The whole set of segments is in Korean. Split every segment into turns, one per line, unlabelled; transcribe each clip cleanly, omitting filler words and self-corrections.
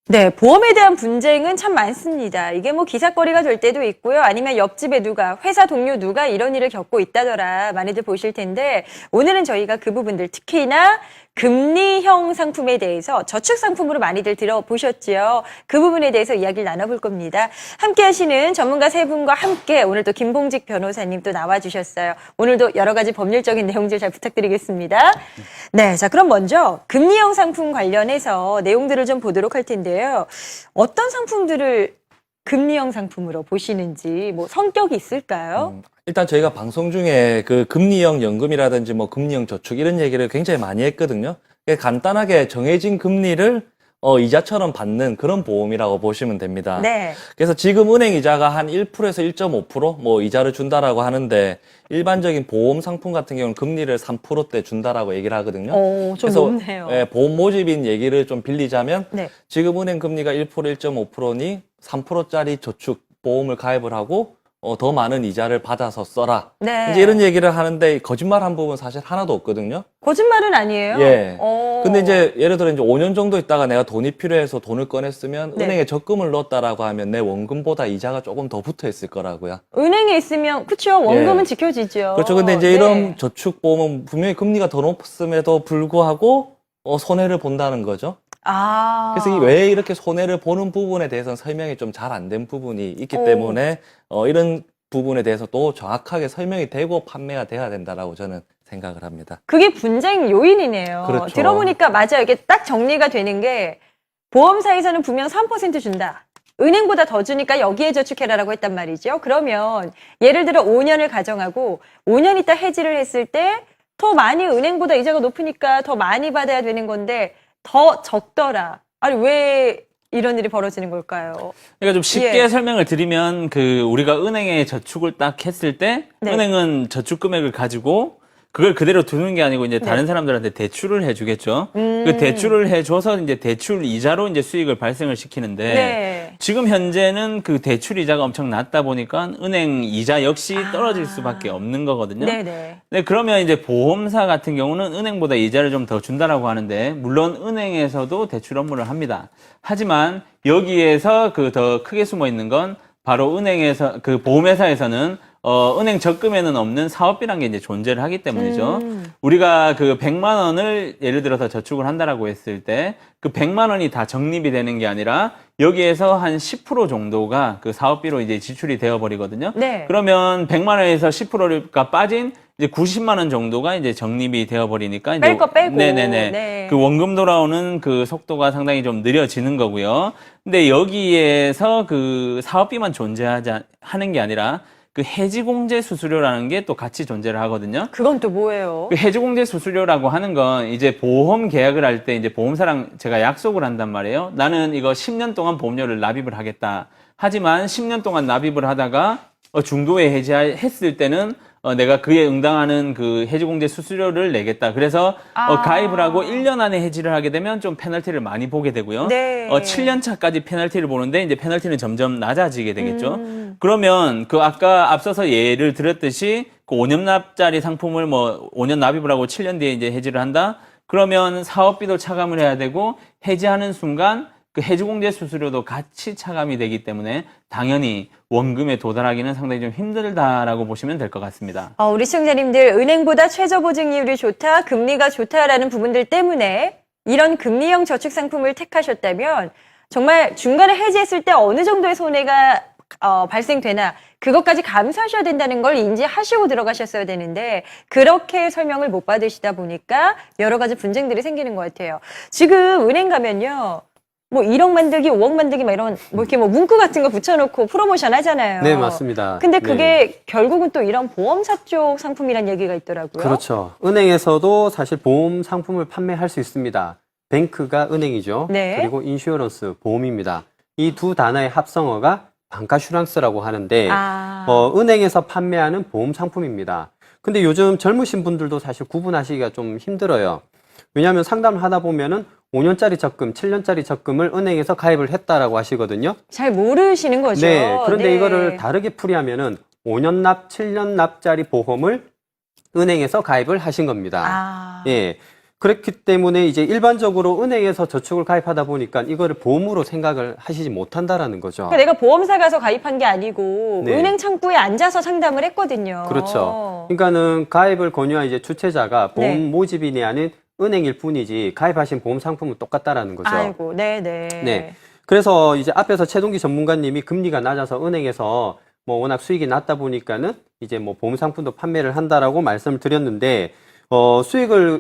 네, 보험에 대한 분쟁은 참 많습니다. 이게 뭐 기사거리가 될 때도 있고요. 아니면 옆집에 누가, 회사 동료 누가 이런 일을 겪고 있다더라. 많이들 보실 텐데, 오늘은 저희가 그 부분들, 특히나 금리형 상품에 대해서 저축 상품으로 많이들 들어보셨지요. 그 부분에 대해서 이야기를 나눠볼 겁니다. 함께 하시는 전문가 세 분과 함께 오늘 또 김봉직 변호사님 또 나와주셨어요. 오늘도 여러 가지 법률적인 내용들 잘 부탁드리겠습니다. 네, 자, 그럼 먼저 금리형 상품 관련해서 내용들을 좀 보도록 할 텐데요. 어떤 상품들을 금리형 상품으로 보시는지, 뭐 성격이 있을까요?
일단 저희가 방송 중에 그 금리형 연금이라든지 뭐 금리형 저축 이런 얘기를 굉장히 많이 했거든요. 간단하게 정해진 금리를 이자처럼 받는 그런 보험이라고 보시면 됩니다.
네.
그래서 지금 은행 이자가 한 1%에서 1.5% 이자를 준다라고 하는데 일반적인 보험 상품 같은 경우는 금리를 3%대 준다라고 얘기를 하거든요.
좀
그래서
높네요.
보험 모집인 얘기를 좀 빌리자면
네.
지금 은행 금리가 1%, 1.5%니 3%짜리 저축 보험을 가입을 하고 더 많은 이자를 받아서 써라.
네.
이제 이런 얘기를 하는데 거짓말한 부분 사실 하나도 없거든요.
거짓말은 아니에요?
예. 근데 이제 예를 들어 이제 5년 정도 있다가 내가 돈이 필요해서 돈을 꺼냈으면
네.
은행에 적금을 넣었다라고 하면 내 원금보다 이자가 조금 더 붙어 있을 거라고요.
은행에 있으면, 그쵸, 원금은
예.
지켜지죠.
그렇죠. 근데 이제
네.
이런 저축보험은 분명히 금리가 더 높음에도 불구하고 손해를 본다는 거죠.
아.
그래서 왜 이렇게 손해를 보는 부분에 대해서는 설명이 좀 잘 안 된 부분이 있기 때문에 이런 부분에 대해서 또 정확하게 설명이 되고 판매가 돼야 된다라고 저는 생각을 합니다.
그게 분쟁 요인이네요.
그렇죠.
들어보니까 맞아요. 이게 딱 정리가 되는 게 보험사에서는 분명 3% 준다. 은행보다 더 주니까 여기에 저축해라라고 했단 말이죠. 그러면 예를 들어 5년을 가정하고 5년 있다 해지를 했을 때 더 많이 은행보다 이자가 높으니까 더 많이 받아야 되는 건데 더 적더라. 아니 왜 이런 일이 벌어지는 걸까요?
그러니까 좀 쉽게
예.
설명을 드리면 우리가 은행에 저축을 딱 했을 때
네.
은행은 저축 금액을 가지고 그걸 그대로 두는 게 아니고 이제 다른
네.
사람들한테 대출을 해주겠죠. 그 대출을 해줘서 이제 대출 이자로 이제 수익을 발생을 시키는데
네.
지금 현재는 그 대출 이자가 엄청 낮다 보니까 은행 이자 역시 떨어질 수밖에 없는 거거든요.
네네.
네, 그러면 이제 보험사 같은 경우는 은행보다 이자를 좀 더 준다라고 하는데, 물론 은행에서도 대출 업무를 합니다. 하지만 여기에서 그 더 크게 숨어 있는 건 바로 은행에서, 그 보험회사에서는 은행 적금에는 없는 사업비라는 게 이제 존재를 하기 때문이죠. 우리가 그 100만 원을 예를 들어서 저축을 한다라고 했을 때 그 100만 원이 다 적립이 되는 게 아니라 여기에서 한 10% 정도가 그 사업비로 이제 지출이 되어 버리거든요.
네.
그러면 100만 원에서 10%가 빠진 이제 90만 원 정도가 이제 적립이 되어 버리니까 이제
뺄 거 빼고.
네네네.
네.
그 원금 돌아오는 그 속도가 상당히 좀 느려지는 거고요. 근데 여기에서 그 사업비만 하는 게 아니라 그 해지공제 수수료라는 게 또 같이 존재를 하거든요.
그건 또 뭐예요?
그 해지공제 수수료라고 하는 건 이제 보험 계약을 할 때 이제 보험사랑 제가 약속을 한단 말이에요. 나는 이거 10년 동안 보험료를 납입을 하겠다. 하지만 10년 동안 납입을 하다가 중도에 해지했을 때는 내가 그에 응당하는 그 해지공제 수수료를 내겠다. 그래서 가입을 하고 1년 안에 해지를 하게 되면 좀 페널티를 많이 보게 되고요.
네.
7년 차까지 페널티를 보는데 이제 페널티는 점점 낮아지게 되겠죠. 그러면 그 아까 앞서서 예를 들었듯이 그 5년 납짜리 상품을 5년 납입을 하고 7년 뒤에 이제 해지를 한다. 그러면 사업비도 차감을 해야 되고 해지하는 순간 그 해지공제 수수료도 같이 차감이 되기 때문에 당연히 원금에 도달하기는 상당히 좀 힘들다라고 보시면 될 것 같습니다.
우리 시청자님들 은행보다 최저보증이율이 좋다, 금리가 좋다라는 부분들 때문에 이런 금리형 저축 상품을 택하셨다면 정말 중간에 해지했을 때 어느 정도의 손해가 발생되나 그것까지 감수하셔야 된다는 걸 인지하시고 들어가셨어야 되는데 그렇게 설명을 못 받으시다 보니까 여러 가지 분쟁들이 생기는 것 같아요. 지금 은행 가면요. 1억 만들기, 5억 만들기, 이런, 이렇게 문구 같은 거 붙여놓고 프로모션 하잖아요.
네, 맞습니다.
근데 그게
네.
결국은 또 이런 보험사 쪽 상품이란 얘기가 있더라고요.
그렇죠. 은행에서도 사실 보험 상품을 판매할 수 있습니다. 뱅크가 은행이죠.
네.
그리고 인슈어런스, 보험입니다. 이 두 단어의 합성어가 방카슈랑스라고 하는데 은행에서 판매하는 보험 상품입니다. 근데 요즘 젊으신 분들도 사실 구분하시기가 좀 힘들어요. 왜냐하면 상담을 하다 보면은 5년짜리 적금, 7년짜리 적금을 은행에서 가입을 했다라고 하시거든요.
잘 모르시는 거죠.
네. 그런데
네.
이거를 다르게 풀이하면은 5년 납, 7년 납짜리 보험을 은행에서 가입을 하신 겁니다.
아.
예. 그렇기 때문에 이제 일반적으로 은행에서 저축을 가입하다 보니까 이거를 보험으로 생각을 하시지 못한다라는 거죠.
그러니까 내가 보험사 가서 가입한 게 아니고
네.
은행 창구에 앉아서 상담을 했거든요.
그렇죠. 그러니까는 가입을 권유한 이제 주체자가 보험
네.
모집인이 아닌 은행일 뿐이지 가입하신 보험 상품은 똑같다라는 거죠.
아이고, 네네.
네. 그래서 이제 앞에서 최동기 전문가님이 금리가 낮아서 은행에서 뭐 워낙 수익이 낮다 보니까는 이제 뭐 보험 상품도 판매를 한다라고 말씀을 드렸는데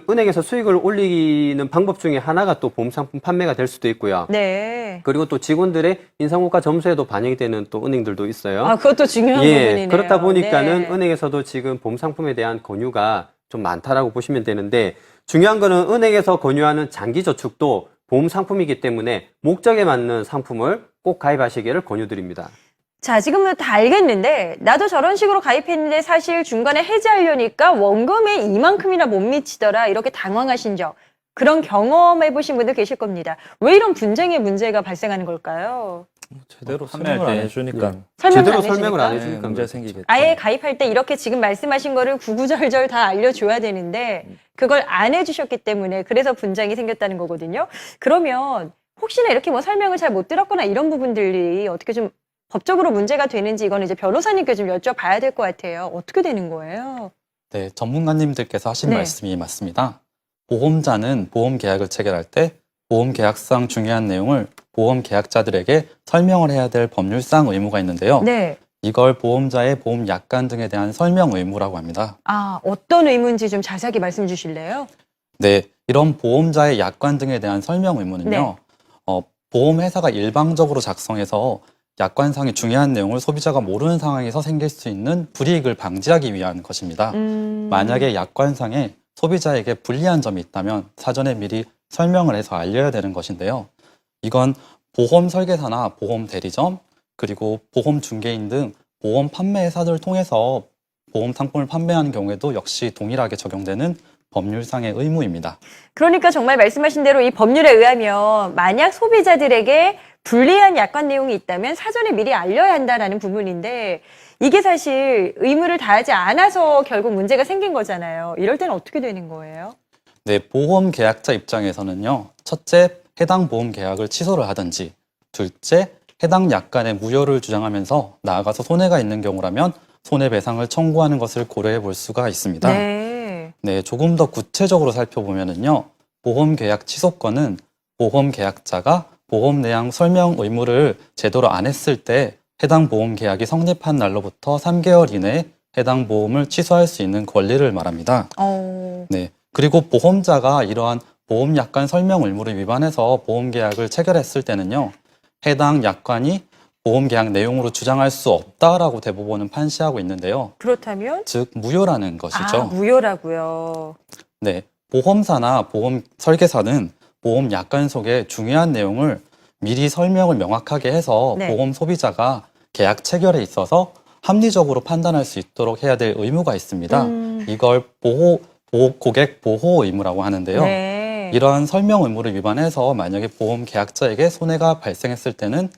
은행에서 수익을 올리는 방법 중에 하나가 또 보험 상품 판매가 될 수도 있고요.
네.
그리고 또 직원들의 인상고가 점수에도 반영이 되는 또 은행들도 있어요.
아, 그것도 중요한 부분이네요.
그렇다 보니까는
네.
은행에서도 지금 보험 상품에 대한 권유가 좀 많다라고 보시면 되는데 중요한 거는 은행에서 권유하는 장기 저축도 보험 상품이기 때문에 목적에 맞는 상품을 꼭 가입하시기를 권유드립니다.
자, 지금은 다 알겠는데 나도 저런 식으로 가입했는데 사실 중간에 해지하려니까 원금이 이만큼이나 못 미치더라 이렇게 당황하신 적 그런 경험해 보신 분들 계실 겁니다. 왜 이런 분쟁의 문제가 발생하는 걸까요?
제대로
판매할
설명을 안
때.
해주니까
제대로
안
설명을 안
해주니까?
해주니까
문제 생기겠죠.
아예 가입할 때 이렇게 지금 말씀하신 거를 구구절절 다 알려줘야 되는데 그걸 안 해주셨기 때문에 그래서 분쟁이 생겼다는 거거든요. 그러면 혹시나 이렇게 뭐 설명을 잘 못 들었거나 이런 부분들이 어떻게 좀 법적으로 문제가 되는지 이거는 이제 변호사님께 좀 여쭤봐야 될 것 같아요. 어떻게 되는 거예요?
네, 전문가님들께서 하신
네.
말씀이 맞습니다. 보험자는 보험 계약을 체결할 때 보험 계약상 중요한 내용을 보험 계약자들에게 설명을 해야 될 법률상 의무가 있는데요.
네.
이걸 보험자의 보험 약관 등에 대한 설명 의무라고 합니다.
아, 어떤 의무인지 좀 자세하게 말씀 주실래요?
네, 이런 보험자의 약관 등에 대한 설명 의무는요.
네.
보험회사가 일방적으로 작성해서 약관상의 중요한 내용을 소비자가 모르는 상황에서 생길 수 있는 불이익을 방지하기 위한 것입니다. 만약에 약관상에 소비자에게 불리한 점이 있다면 사전에 미리 설명을 해서 알려야 되는 것인데요. 이건 보험 설계사나 보험 대리점, 그리고 보험 중개인 등 보험 판매회사들을 통해서 보험 상품을 판매하는 경우에도 역시 동일하게 적용되는 법률상의 의무입니다.
그러니까 정말 말씀하신 대로 이 법률에 의하면 만약 소비자들에게 불리한 약관 내용이 있다면 사전에 미리 알려야 한다는 부분인데 이게 사실 의무를 다하지 않아서 결국 문제가 생긴 거잖아요. 이럴 때는 어떻게 되는 거예요?
네, 보험 계약자 입장에서는요. 첫째, 해당 보험 계약을 취소를 하든지, 둘째, 해당 약관의 무효를 주장하면서 나아가서 손해가 있는 경우라면 손해배상을 청구하는 것을 고려해 볼 수가 있습니다.
네.
네, 조금 더 구체적으로 살펴보면은요. 보험 계약 취소권은 보험 계약자가 보험 내용 설명 의무를 제대로 안 했을 때 해당 보험 계약이 성립한 날로부터 3개월 이내에 해당 보험을 취소할 수 있는 권리를 말합니다. 네. 그리고 보험자가 이러한 보험 약관 설명 의무를 위반해서 보험 계약을 체결했을 때는요. 해당 약관이 보험 계약 내용으로 주장할 수 없다라고 대법원은 판시하고 있는데요.
그렇다면?
즉 무효라는 것이죠.
아, 무효라고요.
네. 보험사나 보험 설계사는 보험 약관 속에 중요한 내용을 미리 설명을 명확하게 해서
네.
보험 소비자가 계약 체결에 있어서 합리적으로 판단할 수 있도록 해야 될 의무가 있습니다. 이걸 고객 보호 의무라고 하는데요.
네.
이러한 설명 의무를 위반해서 만약에 보험 계약자에게 손해가 발생했을 때는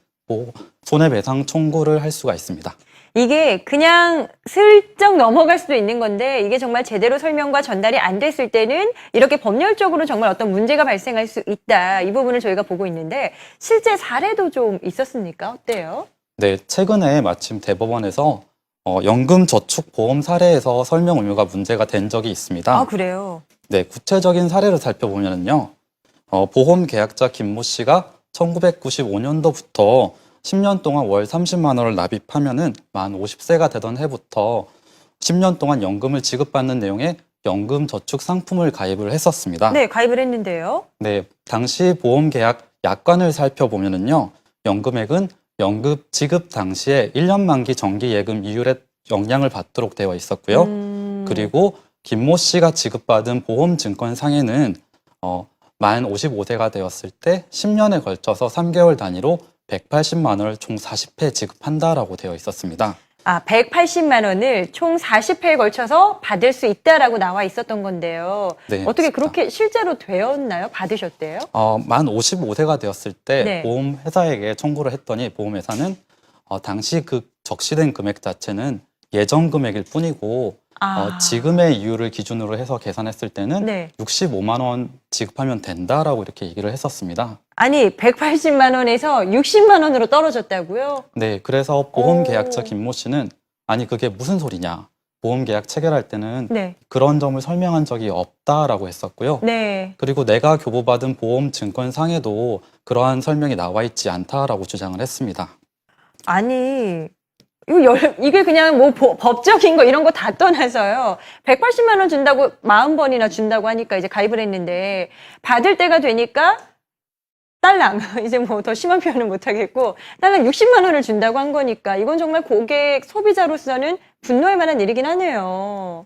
손해배상 청구를 할 수가 있습니다.
이게 그냥 슬쩍 넘어갈 수도 있는 건데 이게 정말 제대로 설명과 전달이 안 됐을 때는 이렇게 법률적으로 정말 어떤 문제가 발생할 수 있다. 이 부분을 저희가 보고 있는데 실제 사례도 좀 있었습니까? 어때요?
네, 최근에 마침 대법원에서 연금저축보험 사례에서 설명 의무가 문제가 된 적이 있습니다.
아, 그래요?
네, 구체적인 사례를 살펴보면요. 보험 계약자 김모 씨가 1995년도부터 10년 동안 월 30만 원을 납입하면은 만 50세가 되던 해부터 10년 동안 연금을 지급받는 내용의 연금 저축 상품을 가입을 했었습니다.
네, 가입을 했는데요.
네, 당시 보험 계약 약관을 살펴보면은요. 연금액은 연금 지급 당시에 1년 만기 정기 예금 이율의 영향을 받도록 되어 있었고요. 그리고 김모 씨가 지급받은 보험 증권 상에는 만 55세가 되었을 때 10년에 걸쳐서 3개월 단위로 180만 원을 총 40회 지급한다라고 되어 있었습니다.
아, 180만 원을 총 40회에 걸쳐서 받을 수 있다라고 나와 있었던 건데요.
네,
어떻게
맞습니다.
그렇게 실제로 되었나요? 받으셨대요?
만 55세가 되었을 때
네.
보험회사에게 청구를 했더니 보험회사는 당시 그 적시된 금액 자체는 예정 금액일 뿐이고 지금의 이율을 기준으로 해서 계산했을 때는
네.
65만 원 지급하면 된다라고 이렇게 얘기를 했었습니다.
아니, 180만 원에서 60만 원으로 떨어졌다고요?
네, 그래서 보험계약처 김모 씨는 아니 그게 무슨 소리냐. 보험계약 체결할 때는
네.
그런 점을 설명한 적이 없다라고 했었고요.
네.
그리고 내가 교부받은 보험증권상에도 그러한 설명이 나와 있지 않다라고 주장을 했습니다.
아니, 이게 그냥 뭐 법적인 거 이런 거 다 떠나서요. 180만 원 준다고 40번이나 준다고 하니까 이제 가입을 했는데 받을 때가 되니까 딸랑 이제 뭐 더 심한 표현은 못 하겠고 딸랑 60만 원을 준다고 한 거니까 이건 정말 고객 소비자로서는 분노할 만한 일이긴 하네요.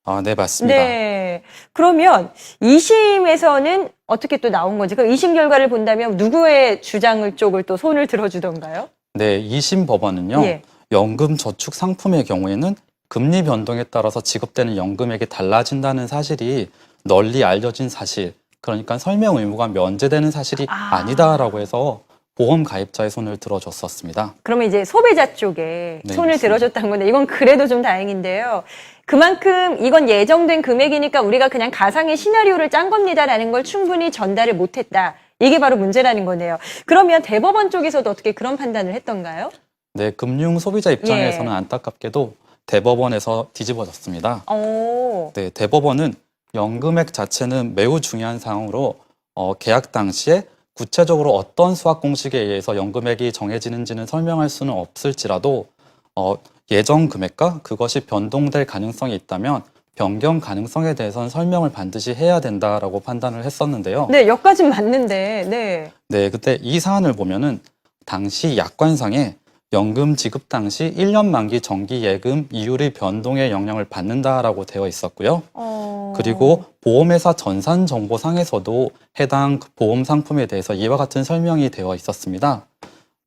아, 네, 맞습니다.
네. 그러면 2심에서는 어떻게 또 나온 건지, 그럼 2심 결과를 본다면 누구의 주장을 쪽을 또 손을 들어주던가요?
네, 2심 법원은요.
예.
연금 저축 상품의 경우에는 금리 변동에 따라서 지급되는 연금액이 달라진다는 사실이 널리 알려진 사실, 그러니까 설명 의무가 면제되는 사실이 아니다라고 해서 보험 가입자의 손을 들어줬었습니다.
그러면 이제 소비자 쪽에
네,
손을
맞습니다.
들어줬다는 건데 이건 그래도 좀 다행인데요. 그만큼 이건 예정된 금액이니까 우리가 그냥 가상의 시나리오를 짠 겁니다라는 걸 충분히 전달을 못했다. 이게 바로 문제라는 거네요. 그러면 대법원 쪽에서도 어떻게 그런 판단을 했던가요?
네, 금융 소비자 입장에서는
예.
안타깝게도 대법원에서 뒤집어졌습니다.
오.
네, 대법원은 연금액 자체는 매우 중요한 사항으로 계약 당시에 구체적으로 어떤 수학 공식에 의해서 연금액이 정해지는지는 설명할 수는 없을지라도 예정 금액과 그것이 변동될 가능성이 있다면 변경 가능성에 대해서는 설명을 반드시 해야 된다라고 판단을 했었는데요.
네, 여기까진 맞는데, 네.
네, 그때 이 사안을 보면은 당시 약관상에 연금 지급 당시 1년 만기 정기 예금 이율의 변동에 영향을 받는다라고 되어 있었고요. 그리고 보험회사 전산 정보상에서도 해당 보험 상품에 대해서 이와 같은 설명이 되어 있었습니다.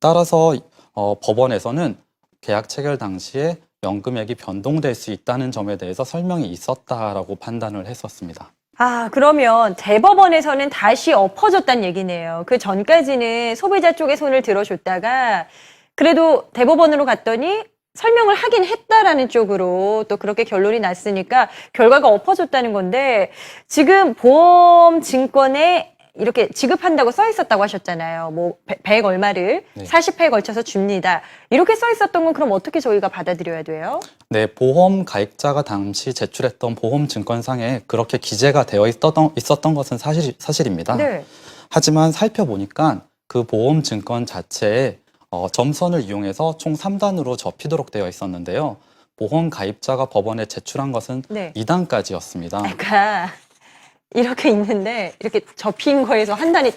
따라서 법원에서는 계약 체결 당시에 연금액이 변동될 수 있다는 점에 대해서 설명이 있었다라고 판단을 했었습니다.
아, 그러면 대법원에서는 다시 엎어졌다는 얘기네요. 그 전까지는 소비자 쪽에 손을 들어줬다가 그래도 대법원으로 갔더니 설명을 하긴 했다라는 쪽으로 또 그렇게 결론이 났으니까 결과가 엎어졌다는 건데 지금 보험 증권에 이렇게 지급한다고 써 있었다고 하셨잖아요. 뭐 100 얼마를
네.
40회에 걸쳐서 줍니다. 이렇게 써 있었던 건 그럼 어떻게 저희가 받아들여야 돼요?
네, 보험 가입자가 당시 제출했던 보험 증권상에 그렇게 기재가 되어 있었던 것은 사실입니다.
네.
하지만 살펴보니까 그 보험 증권 자체에 점선을 이용해서 총 3단으로 접히도록 되어 있었는데요. 보험 가입자가 법원에 제출한 것은
네.
2단까지였습니다.
그러니까 이렇게 있는데 이렇게 접힌 거에서 한 단이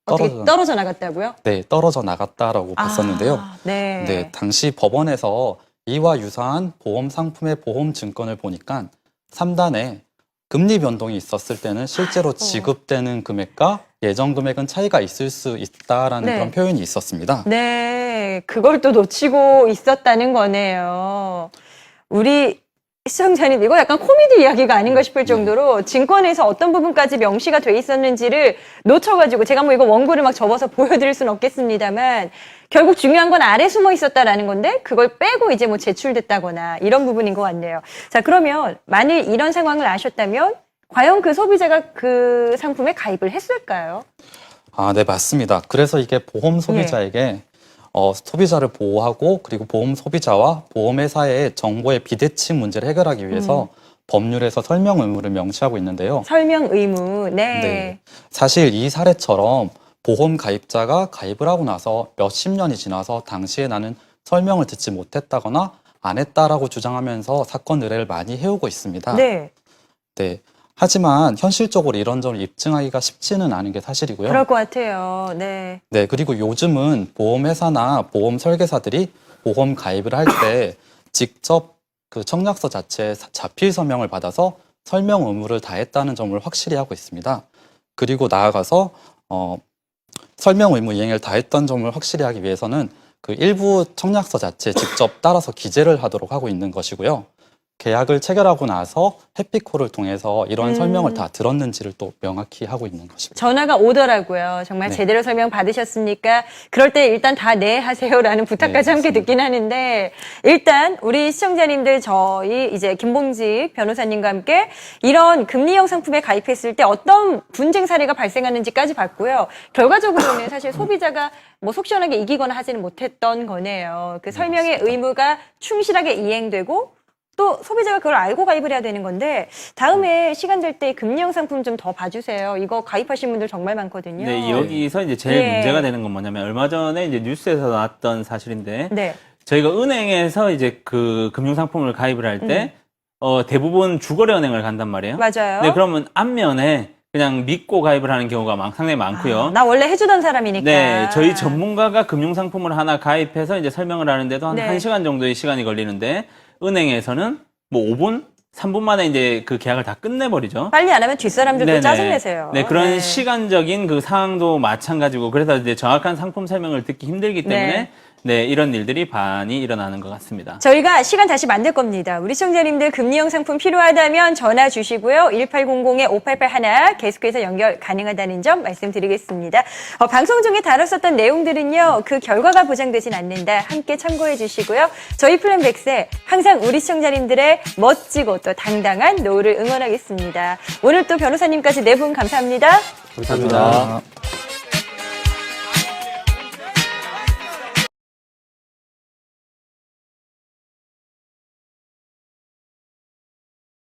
어떻게 떨어져 나갔다고요?
네, 떨어져 나갔다라고 봤었는데요.
네.
네, 당시 법원에서 이와 유사한 보험 상품의 보험 증권을 보니까 3단에 금리 변동이 있었을 때는 실제로 지급되는 금액과 예정 금액은 차이가 있을 수 있다라는
네.
그런 표현이 있었습니다.
네, 그걸 또 놓치고 있었다는 거네요. 우리 시청자님, 이거 약간 코미디 이야기가 아닌가 싶을 정도로 증권에서 어떤 부분까지 명시가 돼 있었는지를 놓쳐가지고 제가 뭐 이거 원고를 막 접어서 보여드릴 수는 없겠습니다만 결국 중요한 건 아래 숨어 있었다라는 건데 그걸 빼고 이제 뭐 제출됐다거나 이런 부분인 것 같네요. 자, 그러면 만일 이런 상황을 아셨다면 과연 그 소비자가 그 상품에 가입을 했을까요?
아, 네, 맞습니다. 그래서 이게 보험 소비자에게 소비자를 보호하고 그리고 보험 소비자와 보험회사의 정보의 비대칭 문제를 해결하기 위해서 법률에서 설명 의무를 명시하고 있는데요.
설명 의무, 네.
네. 사실 이 사례처럼 보험 가입자가 가입을 하고 나서 몇십 년이 지나서 당시에 나는 설명을 듣지 못했다거나 안 했다라고 주장하면서 사건 의뢰를 많이 해오고 있습니다.
네.
네. 하지만 현실적으로 이런 점을 입증하기가 쉽지는 않은 게 사실이고요.
그럴 것 같아요. 네.
네, 그리고 요즘은 보험회사나 보험 설계사들이 보험 가입을 할 때 직접 그 청약서 자체에 자필 서명을 받아서 설명 의무를 다했다는 점을 확실히 하고 있습니다. 그리고 나아가서 설명 의무 이행을 다했던 점을 확실히 하기 위해서는 그 일부 청약서 자체에 직접 따라서 기재를 하도록 하고 있는 것이고요. 계약을 체결하고 나서 해피콜을 통해서 이런 설명을
음.
다 들었는지를 또 명확히 하고 있는 것입니다.
전화가 오더라고요. 정말
네.
제대로 설명 받으셨습니까? 그럴 때 일단 다 네 하세요라는 부탁까지
네,
함께
맞습니다.
듣긴 하는데 일단 우리 시청자님들 저희 이제 김봉직 변호사님과 함께 이런 금리형 상품에 가입했을 때 어떤 분쟁 사례가 발생하는지까지 봤고요. 결과적으로는 사실 소비자가 뭐 속 시원하게 이기거나 하지는 못했던 거네요. 그 설명의 의무가 충실하게 이행되고 또 소비자가 그걸 알고 가입을 해야 되는 건데 다음에 시간 될 때 금리형 상품 좀 더 봐주세요. 이거 가입하신 분들 정말 많거든요.
네, 여기서 이제 제일
네.
문제가 되는 건 뭐냐면 얼마 전에 이제 뉴스에서 나왔던 사실인데
네.
저희가 은행에서 이제 그 금융상품을 가입을 할 때 대부분 주거래 은행을 간단 말이에요.
맞아요.
네, 그러면 앞면에 그냥 믿고 가입을 하는 경우가 상당히 많고요.
아, 나 원래 해주던 사람이니까.
네, 저희 전문가가 금융상품을 하나 가입해서 이제 설명을 하는데도 한
네.
1시간 정도의 시간이 걸리는데 은행에서는 뭐 5분, 3분 만에 이제 그 계약을 다 끝내버리죠.
빨리 안 하면 뒷사람들도
네네.
짜증내세요.
네, 그런 시간적인 그 상황도 마찬가지고 그래서 이제 정확한 상품 설명을 듣기 힘들기 때문에 네, 이런 일들이 많이 일어나는 것 같습니다.
저희가 시간 다시 만들 겁니다. 우리 시청자님들 금리형 상품 필요하다면 전화 주시고요. 1800-5881 계속해서 연결 가능하다는 점 말씀드리겠습니다. 방송 중에 다뤘었던 내용들은요. 그 결과가 보장되진 않는다. 함께 참고해 주시고요. 저희 플랜백세 항상 우리 시청자님들의 멋지고 또 당당한 노후를 응원하겠습니다. 오늘 또 변호사님까지 네 분 감사합니다.
감사합니다.